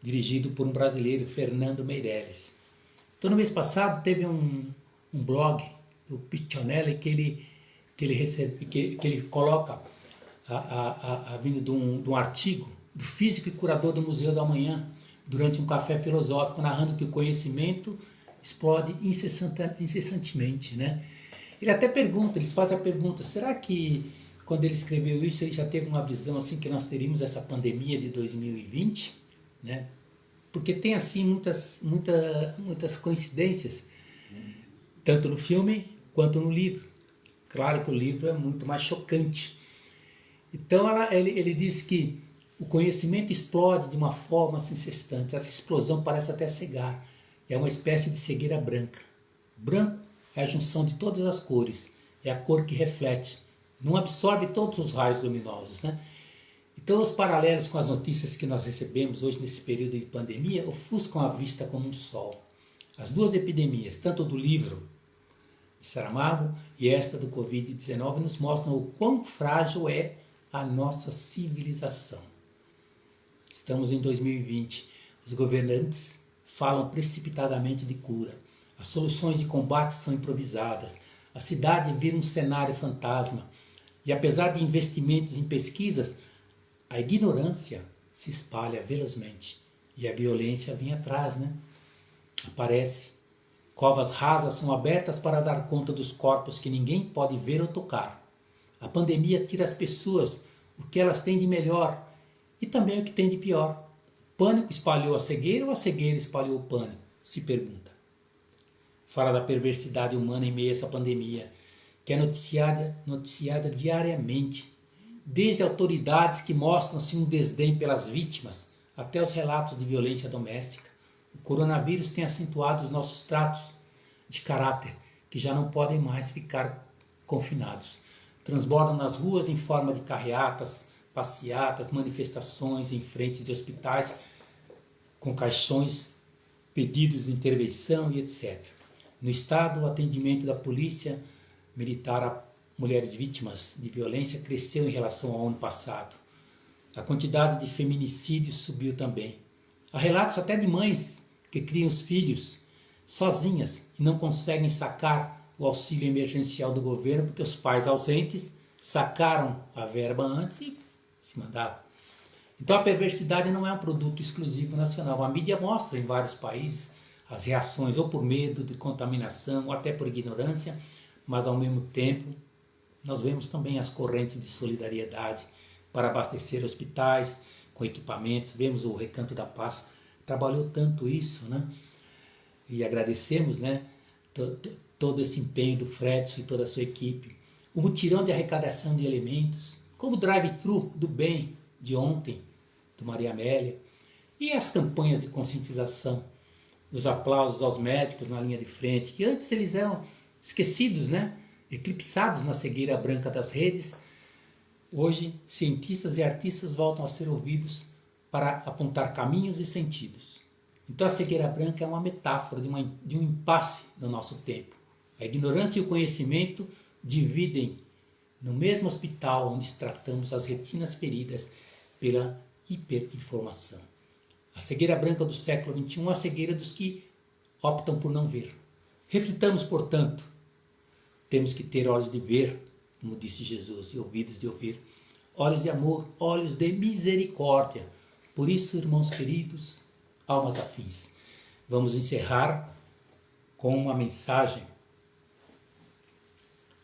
dirigido por um brasileiro, Fernando Meirelles. Então, no mês passado, teve um blog do Piccionelli que ele coloca vindo de um artigo do físico e curador do Museu do Amanhã, durante um café filosófico, narrando que o conhecimento explode incessantemente, né? Ele até pergunta, eles fazem a pergunta, será que quando ele escreveu isso, ele já teve uma visão assim que nós teríamos essa pandemia de 2020, né? Porque tem assim muitas coincidências, tanto no filme quanto no livro. Claro que o livro é muito mais chocante. Então ele diz que o conhecimento explode de uma forma assim, incessante. Essa explosão parece até cegar. É uma espécie de cegueira branca. O branco é a junção de todas as cores. É a cor que reflete. Não absorve todos os raios luminosos, né? Então, os paralelos com as notícias que nós recebemos hoje nesse período de pandemia ofuscam a vista como um sol. As duas epidemias, tanto do livro de Saramago e esta do Covid-19, nos mostram o quão frágil é a nossa civilização. Estamos em 2020. Os governantes falam precipitadamente de cura. As soluções de combate são improvisadas. A cidade vira um cenário fantasma. E apesar de investimentos em pesquisas, a ignorância se espalha velozmente. E a violência vem atrás, né? Aparece. Covas rasas são abertas para dar conta dos corpos que ninguém pode ver ou tocar. A pandemia tira às pessoas o que elas têm de melhor e também o que tem de pior. O pânico espalhou a cegueira ou a cegueira espalhou o pânico? Se pergunta. Fala da perversidade humana em meio a essa pandemia, que é noticiada diariamente, desde autoridades que mostram-se um desdém pelas vítimas, até os relatos de violência doméstica. O coronavírus tem acentuado os nossos traços de caráter, que já não podem mais ficar confinados. Transbordam nas ruas em forma de carreatas, passeatas, manifestações em frente de hospitais, com caixões, pedidos de intervenção e etc. No estado, o atendimento da polícia militar a mulheres vítimas de violência cresceu em relação ao ano passado. A quantidade de feminicídios subiu também. Há relatos até de mães que criam os filhos sozinhas e não conseguem sacar o auxílio emergencial do governo porque os pais ausentes sacaram a verba antes e se mandaram. Então a perversidade não é um produto exclusivo nacional. A mídia mostra em vários países as reações ou por medo de contaminação ou até por ignorância, mas ao mesmo tempo nós vemos também as correntes de solidariedade para abastecer hospitais com equipamentos. Vemos o Recanto da Paz, trabalhou tanto isso, né? E agradecemos, né, todo esse empenho do Fredson e toda a sua equipe. O mutirão de arrecadação de alimentos, como o drive-thru do bem de ontem, do Maria Amélia, e as campanhas de conscientização, os aplausos aos médicos na linha de frente, que antes eles eram esquecidos, né? Eclipsados na cegueira branca das redes. Hoje, cientistas e artistas voltam a ser ouvidos para apontar caminhos e sentidos. Então a cegueira branca é uma metáfora de um impasse no nosso tempo. A ignorância e o conhecimento dividem no mesmo hospital onde tratamos as retinas feridas pela hiperinformação. A cegueira branca do século XXI é a cegueira dos que optam por não ver. Reflitamos, portanto, temos que ter olhos de ver, como disse Jesus, e ouvidos de ouvir. Olhos de amor, olhos de misericórdia. Por isso, irmãos queridos, almas afins, vamos encerrar com uma mensagem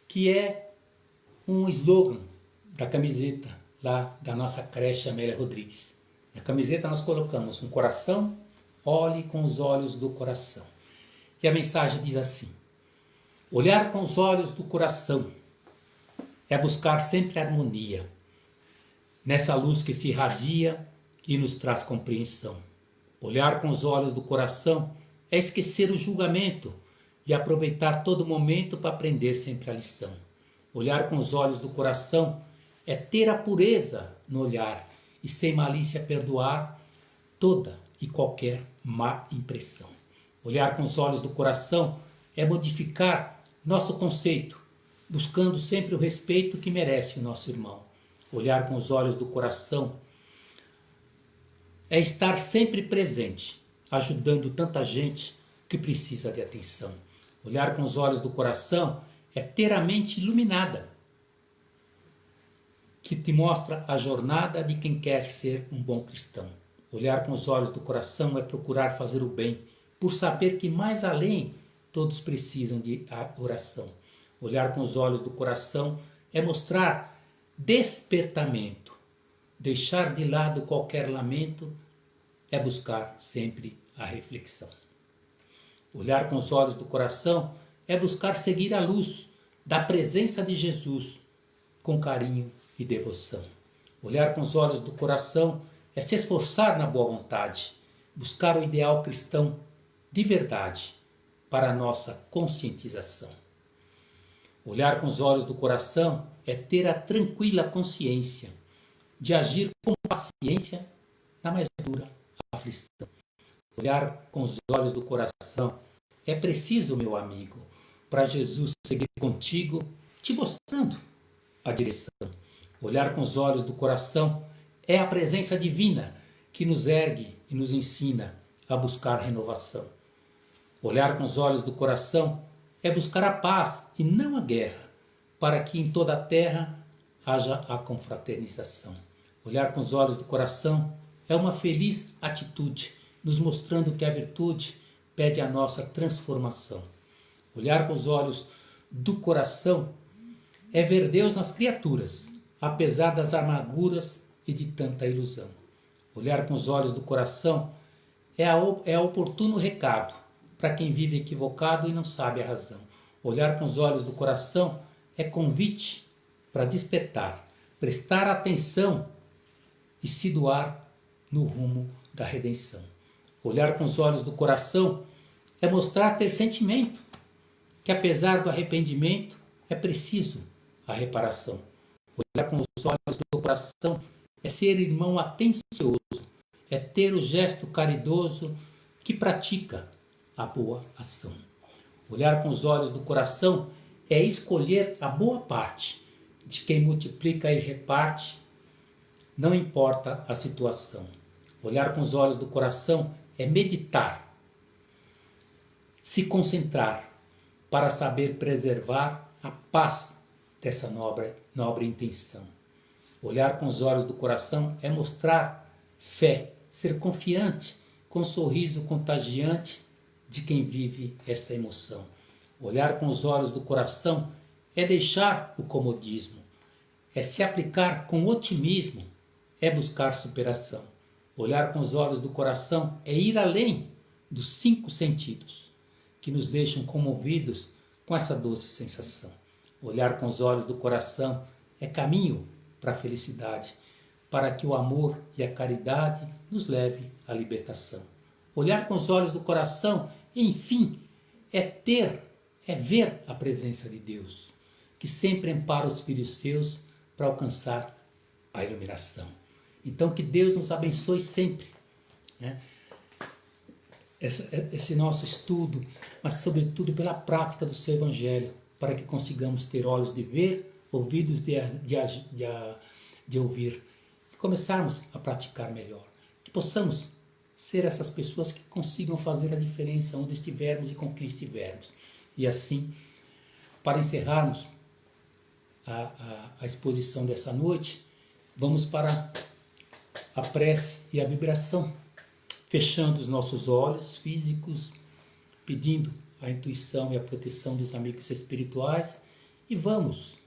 que é um slogan da camiseta lá da nossa creche Amélia Rodrigues. Na camiseta nós colocamos um coração, olhe com os olhos do coração. E a mensagem diz assim: olhar com os olhos do coração é buscar sempre harmonia, nessa luz que se irradia e nos traz compreensão. Olhar com os olhos do coração é esquecer o julgamento e aproveitar todo momento para aprender sempre a lição. Olhar com os olhos do coração é ter a pureza no olhar e sem malícia perdoar toda e qualquer má impressão. Olhar com os olhos do coração é modificar nosso conceito, buscando sempre o respeito que merece o nosso irmão. Olhar com os olhos do coração é estar sempre presente, ajudando tanta gente que precisa de atenção. Olhar com os olhos do coração é ter a mente iluminada, que te mostra a jornada de quem quer ser um bom cristão. Olhar com os olhos do coração é procurar fazer o bem, por saber que mais além todos precisam de oração. Olhar com os olhos do coração é mostrar despertamento. Deixar de lado qualquer lamento é buscar sempre a reflexão. Olhar com os olhos do coração é buscar seguir a luz da presença de Jesus com carinho e devoção. Olhar com os olhos do coração é se esforçar na boa vontade, buscar o ideal cristão de verdade para a nossa conscientização. Olhar com os olhos do coração é ter a tranquila consciência de agir com paciência na mais dura aflição. Olhar com os olhos do coração é preciso, meu amigo, para Jesus seguir contigo, te mostrando a direção. Olhar com os olhos do coração é a presença divina que nos ergue e nos ensina a buscar renovação. Olhar com os olhos do coração é buscar a paz e não a guerra, para que em toda a terra haja a confraternização. Olhar com os olhos do coração é uma feliz atitude, nos mostrando que a virtude pede a nossa transformação. Olhar com os olhos do coração é ver Deus nas criaturas, apesar das amarguras e de tanta ilusão. Olhar com os olhos do coração é oportuno recado para quem vive equivocado e não sabe a razão. Olhar com os olhos do coração é convite para despertar, prestar atenção e se doar no rumo da redenção. Olhar com os olhos do coração é mostrar ter sentimento, que apesar do arrependimento é preciso a reparação. Olhar com os olhos do coração é ser irmão atencioso, é ter o gesto caridoso que pratica a boa ação. Olhar com os olhos do coração é escolher a boa parte de quem multiplica e reparte, não importa a situação. Olhar com os olhos do coração é meditar, se concentrar para saber preservar a paz dessa nobre intenção. Olhar com os olhos do coração é mostrar fé, ser confiante, com um sorriso contagiante de quem vive esta emoção. Olhar com os olhos do coração é deixar o comodismo, é se aplicar com otimismo, é buscar superação. Olhar com os olhos do coração é ir além dos 5 sentidos, que nos deixam comovidos com essa doce sensação. Olhar com os olhos do coração é caminho para a felicidade, para que o amor e a caridade nos leve à libertação. Olhar com os olhos do coração, enfim, é ver a presença de Deus, que sempre ampara os filhos seus para alcançar a iluminação. Então que Deus nos abençoe sempre, né? Esse nosso estudo, mas sobretudo pela prática do seu Evangelho, para que consigamos ter olhos de ver, ouvidos de ouvir e começarmos a praticar melhor. Que possamos ser essas pessoas que consigam fazer a diferença onde estivermos e com quem estivermos. E assim, para encerrarmos a exposição dessa noite, vamos para a prece e a vibração, fechando os nossos olhos físicos, pedindo a intuição e a proteção dos amigos espirituais e vamos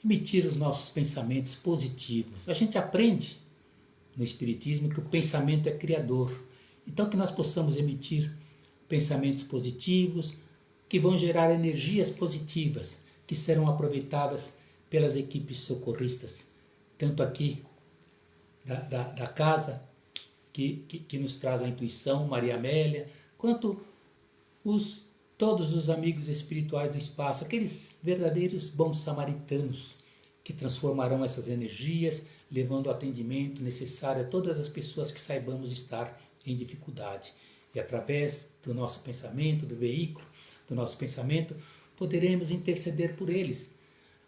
emitir os nossos pensamentos positivos. A gente aprende no Espiritismo que o pensamento é criador, então que nós possamos emitir pensamentos positivos que vão gerar energias positivas que serão aproveitadas pelas equipes socorristas, tanto aqui da casa, que nos traz a intuição, Maria Amélia, quanto todos os amigos espirituais do espaço, aqueles verdadeiros bons samaritanos que transformarão essas energias, levando o atendimento necessário a todas as pessoas que saibamos estar em dificuldade. E através do nosso pensamento, do veículo do nosso pensamento, poderemos interceder por eles.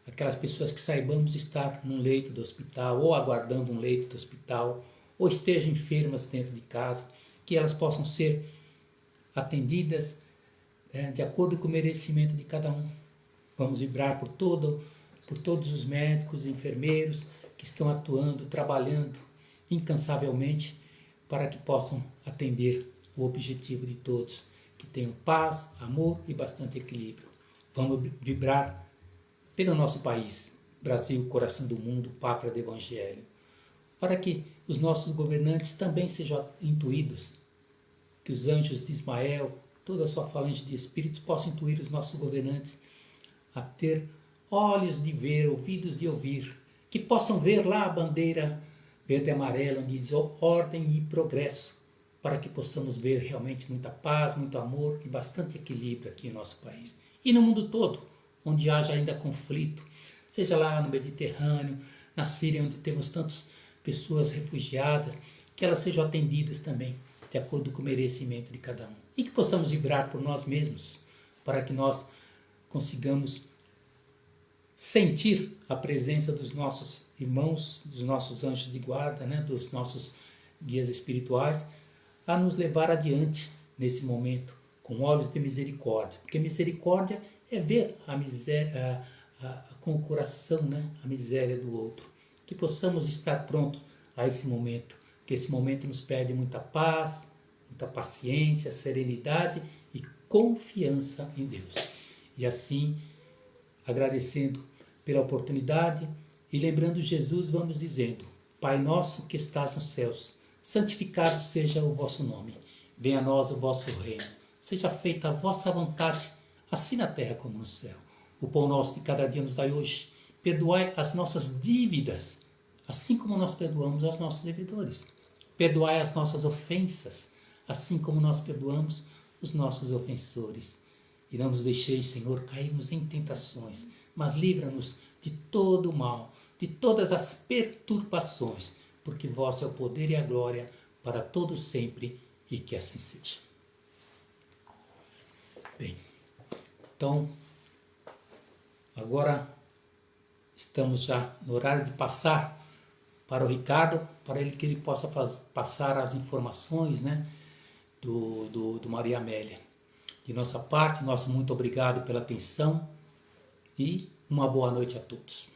Aquelas pessoas que saibamos estar num leito do hospital, ou aguardando um leito do hospital, ou estejam enfermas dentro de casa, que elas possam ser atendidas de acordo com o merecimento de cada um. Vamos vibrar por todos os médicos e enfermeiros que estão atuando, trabalhando incansavelmente para que possam atender o objetivo de todos, que tenham paz, amor e bastante equilíbrio. Vamos vibrar pelo nosso país, Brasil, coração do mundo, pátria do Evangelho, para que os nossos governantes também sejam intuídos, que os anjos de Ismael, toda a sua falange de espíritos, possam intuir os nossos governantes a ter olhos de ver, ouvidos de ouvir, que possam ver lá a bandeira verde e amarela, onde diz ordem e progresso, para que possamos ver realmente muita paz, muito amor e bastante equilíbrio aqui em nosso país. E no mundo todo, onde haja ainda conflito, seja lá no Mediterrâneo, na Síria, onde temos tantas pessoas refugiadas, que elas sejam atendidas também, de acordo com o merecimento de cada um. E que possamos vibrar por nós mesmos, para que nós consigamos sentir a presença dos nossos irmãos, dos nossos anjos de guarda, dos nossos guias espirituais, a nos levar adiante nesse momento, com olhos de misericórdia. Porque misericórdia é ver a miséria, com o coração, a miséria do outro. Que possamos estar prontos a esse momento, que esse momento nos pede muita paz, muita paciência, serenidade e confiança em Deus. E assim, agradecendo pela oportunidade e lembrando Jesus, vamos dizendo: Pai nosso que estás nos céus, santificado seja o vosso nome. Venha a nós o vosso reino. Seja feita a vossa vontade, assim na terra como no céu. O pão nosso de cada dia nos dai hoje. Perdoai as nossas dívidas, assim como nós perdoamos aos nossos devedores. Perdoai as nossas ofensas, assim como nós perdoamos os nossos ofensores. E não nos deixeis, Senhor, cairmos em tentações, mas livra-nos de todo o mal, de todas as perturbações, porque vosso é o poder e a glória para todos sempre, e que assim seja. Bem, então, agora estamos já no horário de passar para o Ricardo, para que ele possa passar as informações do Maria Amélia. De nossa parte, nosso muito obrigado pela atenção e uma boa noite a todos.